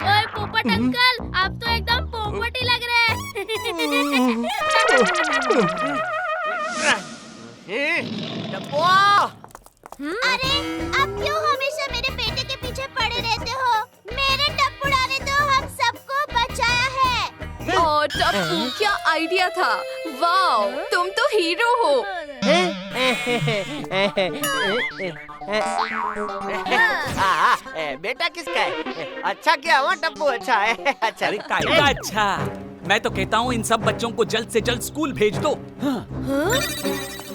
ओए पोपट अंकल, आप तो एकदम पोपट ही लग रहे हैं। अरे अब क्यों हमेशा मेरे बेटे के पीछे पड़े रहते हो? मेरे टप्पूड़ा ने तो हम सबको बचाया है। ओह टप्पू, क्या आइडिया था। वाओ, तुम तो हीरो हो। बेटा किसका है? अच्छा क्या हुआ टप्पू, अच्छा है। अच्छा अरे कायदा अच्छा। मैं तो कहता हूँ इन सब बच्चों को जल्द से जल्द स्कूल भेज दो।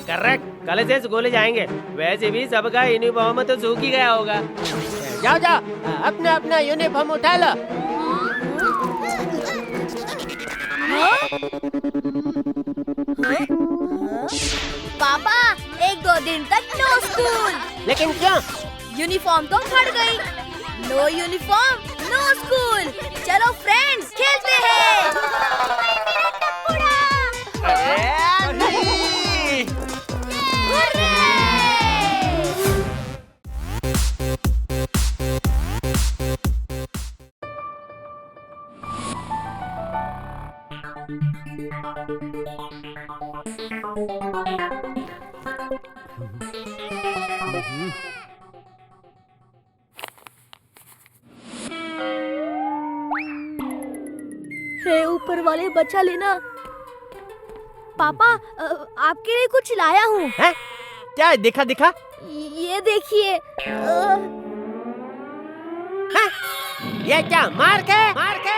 करेक्ट, कल से स्कूल जाएंगे। वैसे भी सबका यूनिफॉर्म तो सूख ही गया होगा। जाओ जाओ, अपना अपना यूनिफॉर्म उठा लो। पापा 1-2 दिन तक नो स्कूल। लेकिन क्यों? यूनिफॉर्म तो फट गई। No uniform no school. चलो फ्रेंड्स खेलते हैं। हे ऊपर वाले, बचा लेना। पापा आपके लिए कुछ लाया हूँ। क्या है? दिखा दिखा। ये देखिए। ये क्या मार्क है? मार्क है?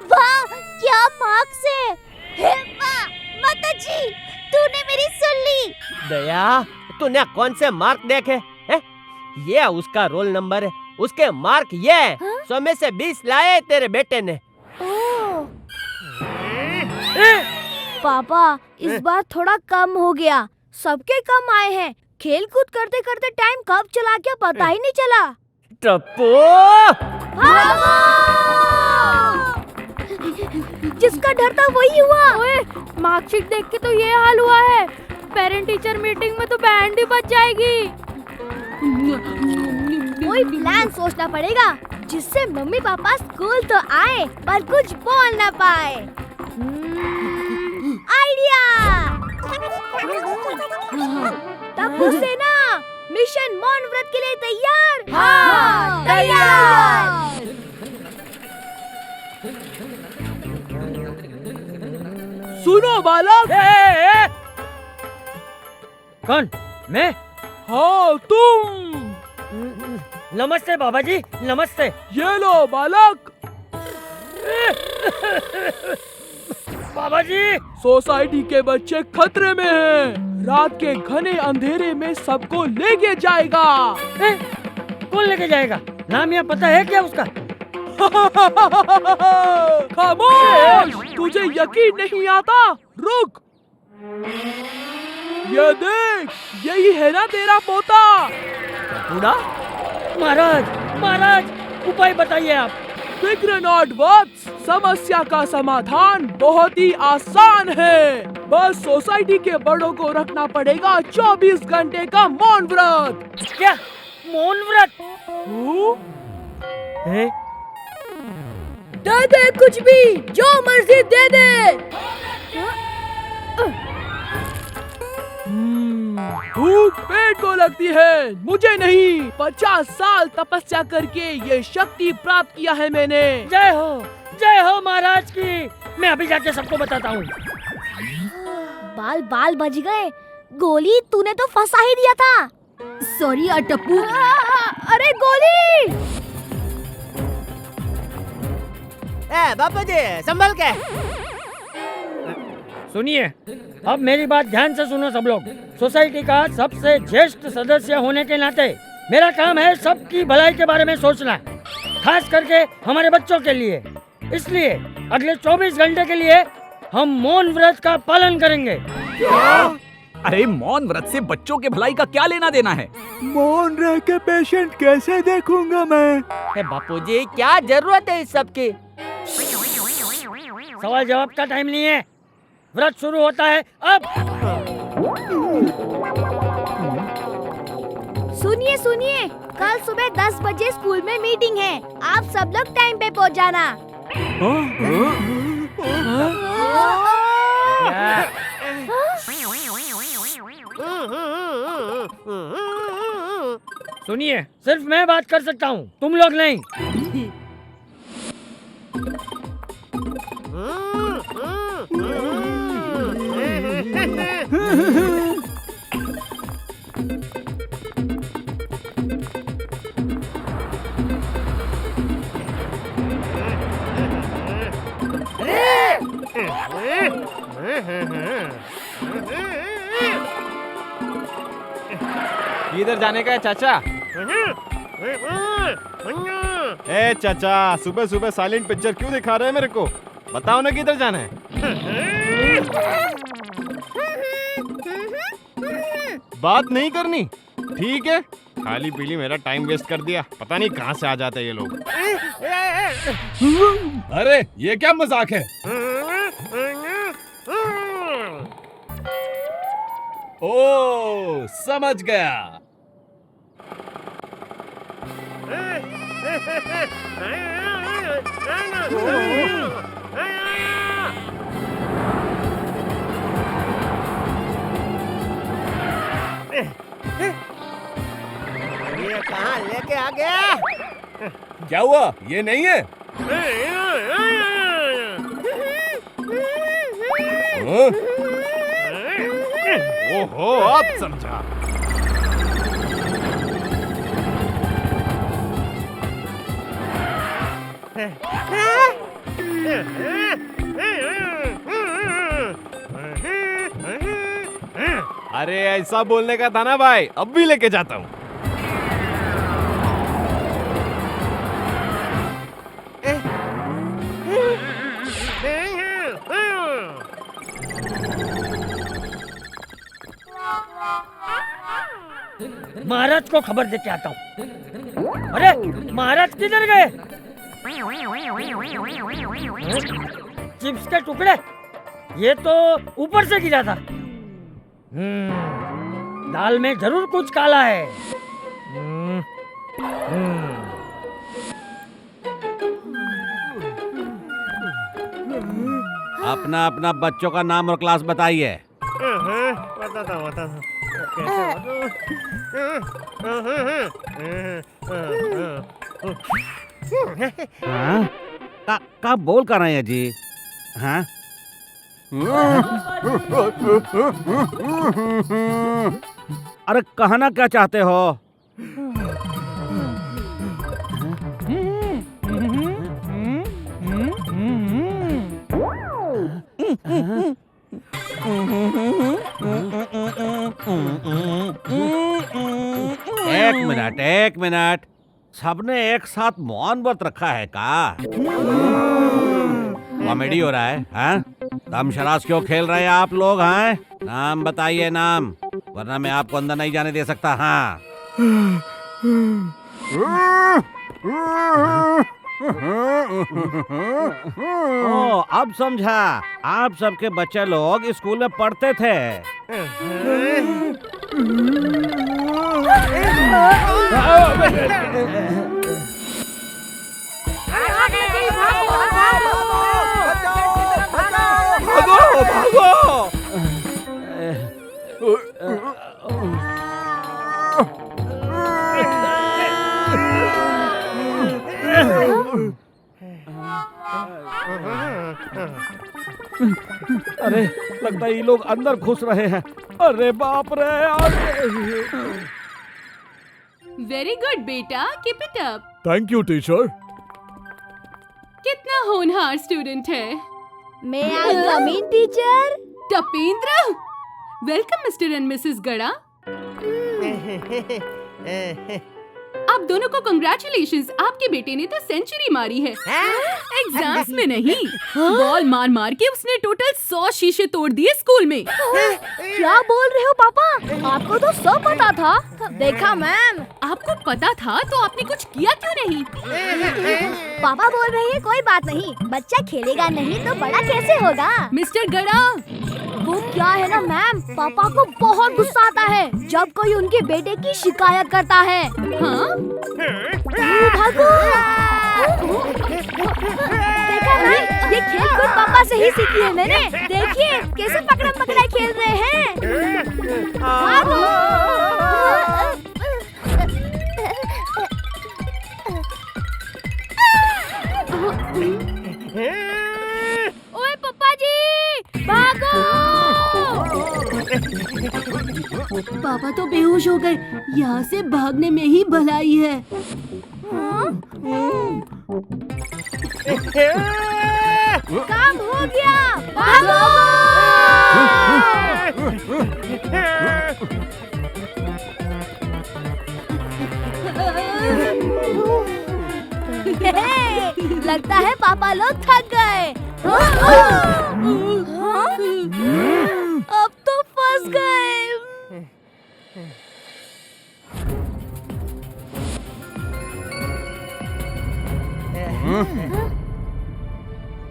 वाह, क्या मार्क्स है। हे माँ, माता जी, तूने मेरी सुन ली। दया, तूने कौन से मार्क देखे? ये उसका रोल नंबर है, उसके मार्क ये 100 में से 20 लाए तेरे बेटे ने। पापा इस बार थोड़ा कम हो गया। सबके कम आए हैं। खेल कूद करते करते टाइम कब चला गया पता ही नहीं चला। टप्पू, जिसका डर था वही हुआ। ओए, मार्कशीट देख के तो ये हाल हुआ है। पेरेंट टीचर मीटिंग में तो बैंड ही बज जाएगी। कोई प्लान सोचना पड़ेगा जिससे मम्मी पापा स्कूल तो आए पर कुछ बोल ना पाए। आइडिया। टप्पू सेना, मिशन मौन व्रत के लिए तैयार? हाँ, तैयार। सुनो बालक। कौन? मैं? हाँ तुम। नमस्ते बाबा जी, नमस्ते। ये लो बालक। बाबा जी, सोसाइटी के बच्चे खतरे में हैं। रात के घने अंधेरे में सबको लेके जाएगा। कौन लेके जाएगा? नाम या पता है क्या उसका? खामोश! तुझे यकीन नहीं आता? रुक। ये देख, यही है ना तेरा पोता? बूढ़ा? महाराज, महाराज, उपाय बताइए आप। फिक्र नॉट वत्स, समस्या का समाधान बहुत ही आसान है। बस सोसाइटी के बड़ों को रखना पड़ेगा 24 घंटे का मौन व्रत। क्या मौन व्रत? दे दे कुछ भी, जो मर्जी दे दे। भूख पेट को लगती है, मुझे नहीं। 50 साल तपस्या करके ये शक्ति प्राप्त किया है मैंने। जय हो महाराज की। मैं अभी जाके सबको बताता हूँ। बाल बाल बज गए। गोली तूने तो फंसा ही दिया था। सॉरी अटप्पू। अरे गोली! बापू जी संभल के। सुनिए, अब मेरी बात ध्यान से सुनो सब लोग। सोसाइटी का सबसे ज्येष्ठ सदस्य होने के नाते मेरा काम है सबकी भलाई के बारे में सोचना, खास करके हमारे बच्चों के लिए। इसलिए अगले 24 घंटे के लिए हम मौन व्रत का पालन करेंगे। अरे मौन व्रत से बच्चों के भलाई का क्या लेना देना है? मौन रह के पेशेंट कैसे देखूंगा मैं? बापूजी क्या जरूरत है इस सब की? सवाल जवाब का टाइम नहीं है, व्रत शुरू होता है अब। सुनिए सुनिए, कल सुबह 10 बजे स्कूल में मीटिंग है। आप सब लोग टाइम पे पहुंच जाना। सुनिए, सिर्फ मैं बात कर सकता हूँ, तुम लोग नहीं। किधर जाने का है चाचा? ए चाचा, सुबह सुबह साइलेंट पिक्चर क्यों दिखा रहे हैं मेरे को? बताओ ना किधर जाना है। बात नहीं करनी, ठीक है? खाली पीली मेरा टाइम वेस्ट कर दिया। पता नहीं कहाँ से आ जाते हैं ये लोग। अरे ये क्या मजाक है? ओ समझ गया। ये कहाँ लेके आ गया? क्या हुआ? ये नहीं है? ओहो, अब समझा। अरे ऐसा बोलने का था ना भाई, अब भी लेके जाता हूँ। महाराज को खबर देके आता हूँ। अरे महाराज किधर गए? चिप्स के टुकड़े, ये तो ऊपर से गिरा था। दाल में जरूर कुछ काला है। अपना अपना बच्चों का नाम और क्लास बताइए। का बोल कर रहे हैं जी? हाँ? अरे कहना क्या चाहते हो? एक मिनट, सबने एक साथ मौन व्रत रखा है का? कॉमेडी हो रहा है, हाँ? दम शराज क्यों खेल रहे हैं आप लोग, हाँ? नाम बताइए, नाम, वरना मैं आपको अंदर नहीं जाने दे सकता। हाँ। ओ, अब समझा, आप सबके बच्चे लोग स्कूल में पढ़ते थे। भागो भागो। अरे लगता है ये लोग अंदर घुस रहे हैं। अरे बाप रे। वेरी गुड बेटा, keep it up. Thank you teacher. कितना होनहार स्टूडेंट है। May I come in teacher. Tapendra, welcome mister and missus Gada. आप दोनों को कंग्रेचुलेशंस, आपके बेटे ने तो सेंचुरी मारी है। एग्जाम्स में नहीं, बॉल मार मार के उसने टोटल 100 शीशे तोड़ दिए स्कूल में। क्या बोल रहे हो पापा? आपको तो सब पता था। देखा मैम। आपको पता था तो आपने कुछ किया क्यों नहीं? पापा बोल रहे हैं कोई बात नहीं, बच्चा खेलेगा नहीं तो बड़ा कैसे होगा? मिस्टर गड़ा, वो क्या है ना मैम, पापा को बहुत गुस्सा आता है जब कोई उनके बेटे की शिकायत करता है। हाँ? भागो। देखा मैम, ये खेल खुद पापा से ही सीखी है मैंने। देखिए कैसे पकड़म पकड़ाई खेल रहे हैं। भागो। ओए पापा जी, भागो। पापा तो बेहोश हो गए, यहाँ से भागने में ही भलाई है। काम हो गया, भागो। लगता है पापा लोग थक गए। अब तो फंस गए।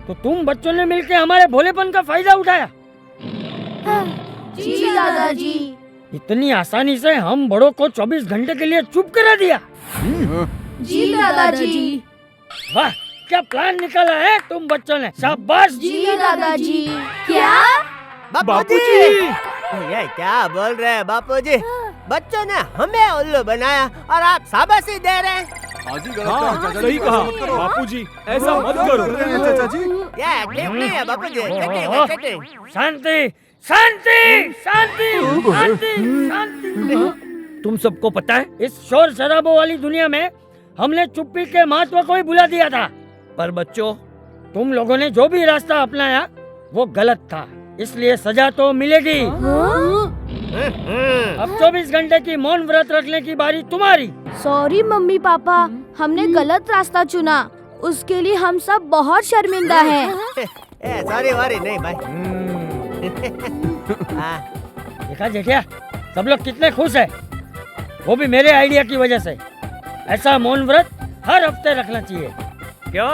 तो तुम बच्चों ने मिलकर हमारे भोलेपन का फायदा उठाया। जी दादाजी। इतनी आसानी से हम बड़ों को 24 घंटे के लिए चुप करा दिया। जी दादाजी। वाह, क्या प्लान निकाला है तुम बच्चों ने, शाबाश। जी दादाजी। क्या? बापूजी, ये क्या बोल रहे हैं बापूजी? बच्चों ने हमें उल्लू बनाया और आप शाबाशी दे रहे हैं। हाँ, सही कहा बापूजी, ऐसा मत करो चाचा जी। ये एक्टिंग नहीं है बापूजी, एक्टिंग। शांति शांति शांति शांति शांति। तुम सबको पता है, इस शोर शराबों वाली दुनिया में हमने चुप्पी के महत्व को ही भुला दिया था। पर बच्चों, तुम लोगों ने जो भी रास्ता अपनाया वो गलत था, इसलिए सजा तो मिलेगी। अब 24 घंटे की मौन व्रत रखने की बारी तुम्हारी। सॉरी मम्मी पापा, हमने गलत रास्ता चुना, उसके लिए हम सब बहुत शर्मिंदा हैं। सॉरी वारी नहीं भाई। देखा देखा, सब लोग कितने खुश हैं, वो भी मेरे आइडिया की वजह से। ऐसा मौन व्रत हर हफ्ते रखना चाहिए, क्यों?